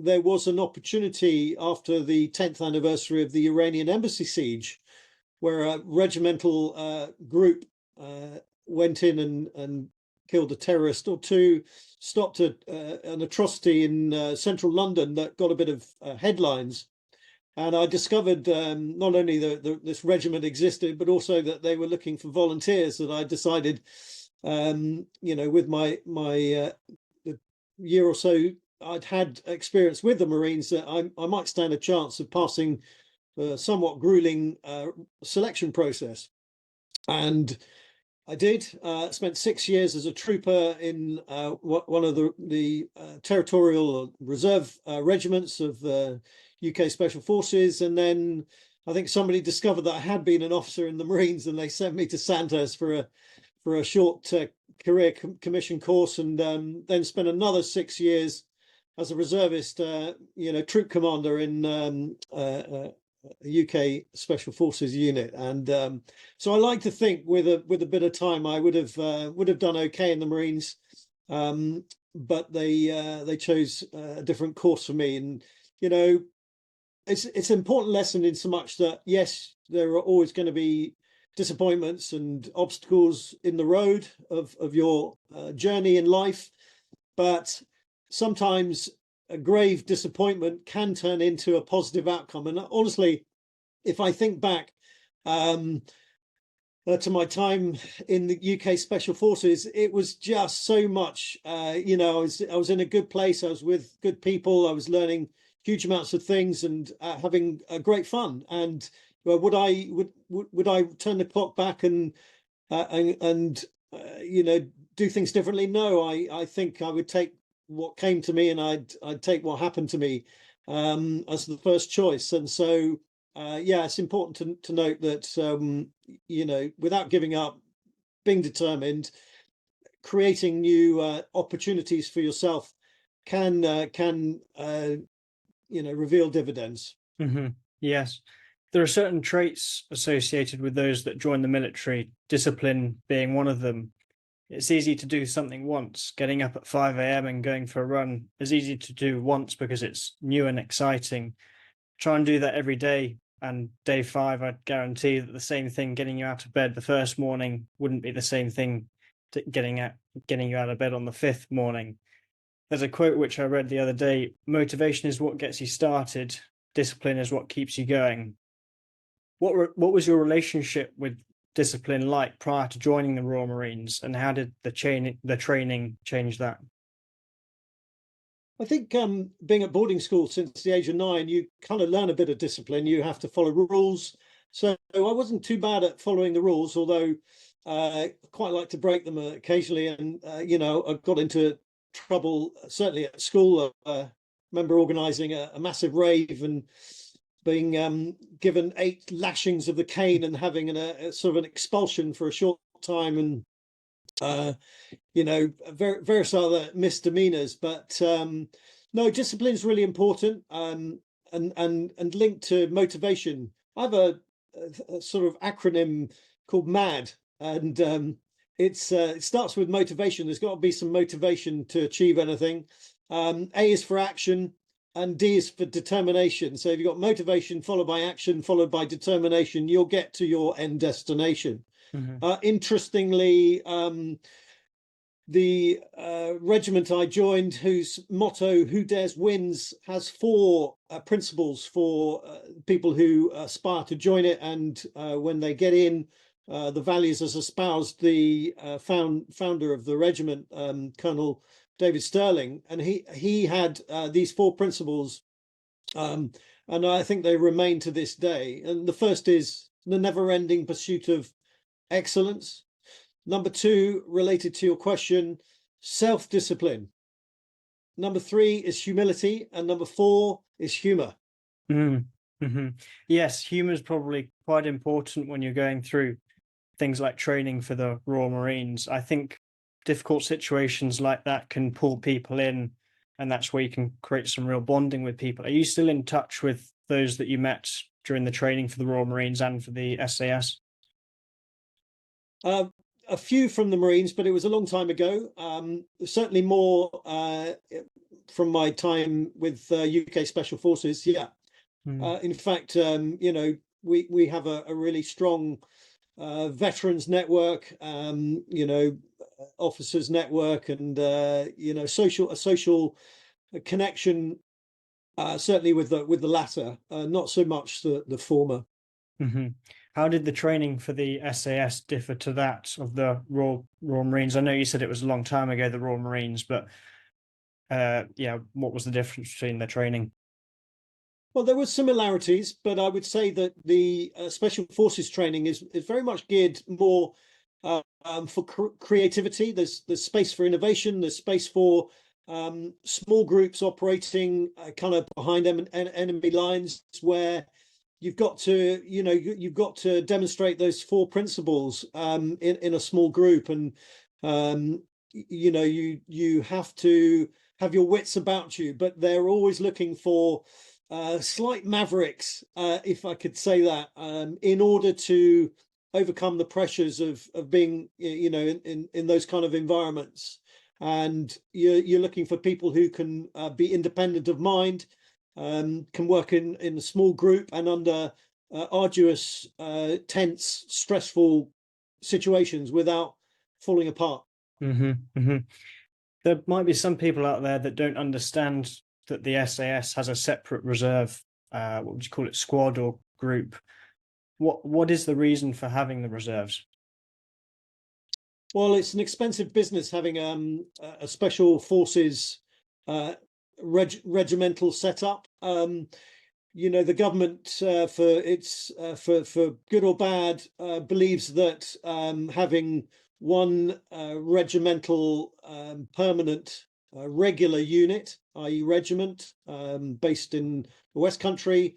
there was an opportunity after the 10th anniversary of the Iranian embassy siege, where a regimental group went in and killed a terrorist or two, stopped an atrocity in central London that got a bit of headlines. And I discovered not only this regiment existed, but also that they were looking for volunteers. That I decided, with my year or so I'd had experience with the Marines, that I might stand a chance of passing the somewhat grueling selection process. And I did. Spent 6 years as a trooper in one of the territorial or reserve regiments of UK Special Forces, and then I think somebody discovered that I had been an officer in the Marines, and they sent me to Sandhurst for a short career commission course, and then spent another 6 years as a reservist, troop commander in a UK Special Forces unit. And so I like to think with a bit of time I would have done okay in the Marines, but they chose a different course for me. And it's an important lesson in so much that, yes, there are always going to be disappointments and obstacles in the road of your journey in life, but sometimes a grave disappointment can turn into a positive outcome. And honestly, if I think back to my time in the UK Special Forces, it was just so much. I was in a good place. I was with good people. I was learning huge amounts of things and having a great fun. And would I turn the clock back and do things differently? No, I think I would take what came to me, and I'd take what happened to me as the first choice. And so it's important to note that without giving up, being determined, creating new opportunities for yourself can reveal dividends. Mm-hmm. Yes. There are certain traits associated with those that join the military, discipline being one of them. It's easy to do something once. Getting up at 5 a.m. and going for a run is easy to do once because it's new and exciting. Try and do that every day, and day 5, I'd guarantee that the same thing, getting you out of bed the first morning, wouldn't be the same thing to getting you out of bed on the 5th morning. There's a quote which I read the other day: motivation is what gets you started, discipline is what keeps you going. What was your relationship with discipline like prior to joining the Royal Marines, and how did the training change that? I think being at boarding school since the age of 9, you kind of learn a bit of discipline. You have to follow rules. So I wasn't too bad at following the rules, although I quite like to break them occasionally. And, I got into trouble, certainly at school. I remember organising a massive rave and being given 8 lashings of the cane and having a sort of an expulsion for a short time, and various other misdemeanors. But no, discipline is really important, and linked to motivation. I have a sort of acronym called MAD, and it starts with motivation. There's got to be some motivation to achieve anything. A is for action, and D is for determination. So if you've got motivation followed by action followed by determination, you'll get to your end destination. Mm-hmm. Interestingly, the regiment I joined, whose motto "Who Dares Wins," has 4 principles for people who aspire to join it, and when they get in, the values as espoused the founder of the regiment, Colonel David Sterling, and he had these 4 principles, and I think they remain to this day. And the first is the never-ending pursuit of excellence. Number 2, related to your question, self-discipline. Number 3 is humility, and number 4 is humor. Mm-hmm. Yes, humor is probably quite important when you're going through things like training for the Royal Marines. I think difficult situations like that can pull people in, and that's where you can create some real bonding with people. Are you still in touch with those that you met during the training for the Royal Marines and for the SAS? A few from the Marines, but it was a long time ago. Certainly more from my time with UK Special Forces. Yeah, Mm. in fact, we have a really strong veterans network, officers network, and social connection. Certainly with the latter, not so much the former. Hmm. How did the training for the SAS differ to that of the Royal Marines? I know you said it was a long time ago, the Royal Marines, but yeah, what was the difference between the training? Well, there were similarities, but I would say that the special forces training is very much geared more for creativity. There's space for innovation. There's space for small groups operating kind of behind enemy lines, where you've got to demonstrate those four principles in a small group, and you have to have your wits about you, but they're always looking for slight mavericks, if I could say that, in order to overcome the pressures of being, in those kind of environments. And you're looking for people who can be independent of mind, can work in a small group and under arduous, tense, stressful situations without falling apart. Hmm. Hmm. There might be some people out there that don't understand that the SAS has a separate reserve, what would you call it, squad or group? What is the reason for having the reserves? Well, it's an expensive business having a special forces uh, regimental setup. The government, for good or bad, believes that having one regimental permanent regular unit, i.e., regiment, based in the West Country,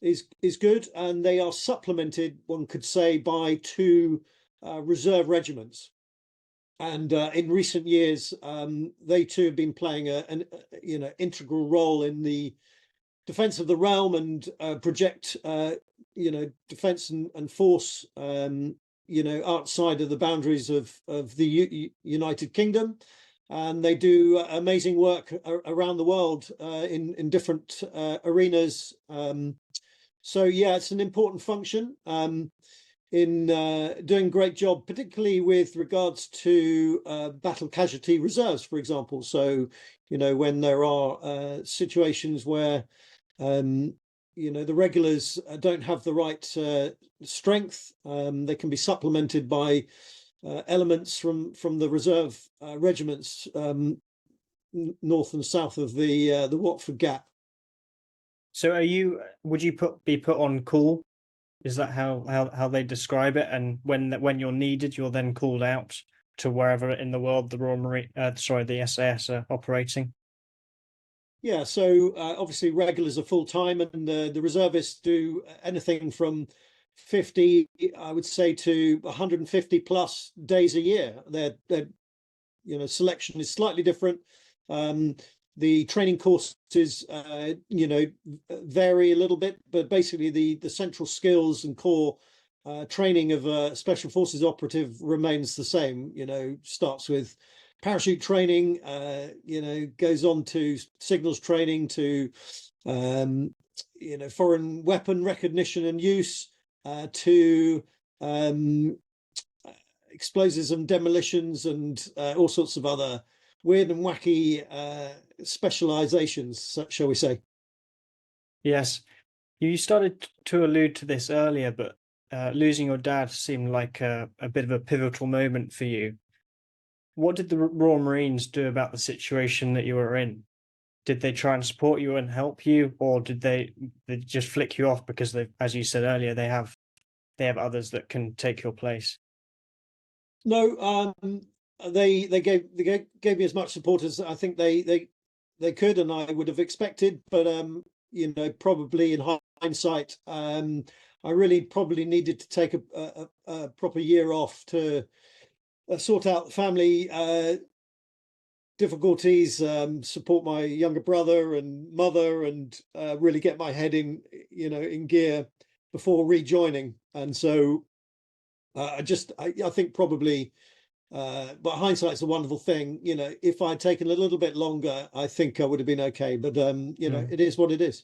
is good, and they are supplemented, one could say, by two reserve regiments. And in recent years, they too have been playing an integral role in the defense of the realm and project defense and force outside of the boundaries of the United Kingdom, and they do amazing work around the world in different arenas. So yeah, it's an important function. In doing a great job, particularly with regards to battle casualty reserves, for example. So, when there are situations where the regulars don't have the right strength, they can be supplemented by elements from the reserve regiments north and south of the Watford Gap. So would you be put on call? Is that how they describe it? And when you're needed, you're then called out to wherever in the world the the SAS are operating. Yeah, so obviously regulars are full time, and the reservists do anything from 50, I would say, to 150 plus days a year. Their selection is slightly different. Um, the training courses, vary a little bit, but basically the central skills and core training of a special forces operative remains the same. Starts with parachute training, goes on to signals training, to foreign weapon recognition and use, to explosives and demolitions, and all sorts of other weird and wacky specializations, shall we say. Yes, you started to allude to this earlier, but losing your dad seemed like a bit of a pivotal moment for you. What did the Royal Marines do about the situation that you were in? Did they try and support you and help you, or did they just flick you off because they, as you said earlier, they have others that can take your place? No, they gave me as much support as I think they could, and I would have expected. But probably in hindsight, I really probably needed to take a proper year off to sort out family difficulties, support my younger brother and mother, and really get my head in gear before rejoining. And so I think probably But hindsight's a wonderful thing. You know, if I'd taken a little bit longer, I think I would have been okay. But you know, Mm. it is what it is.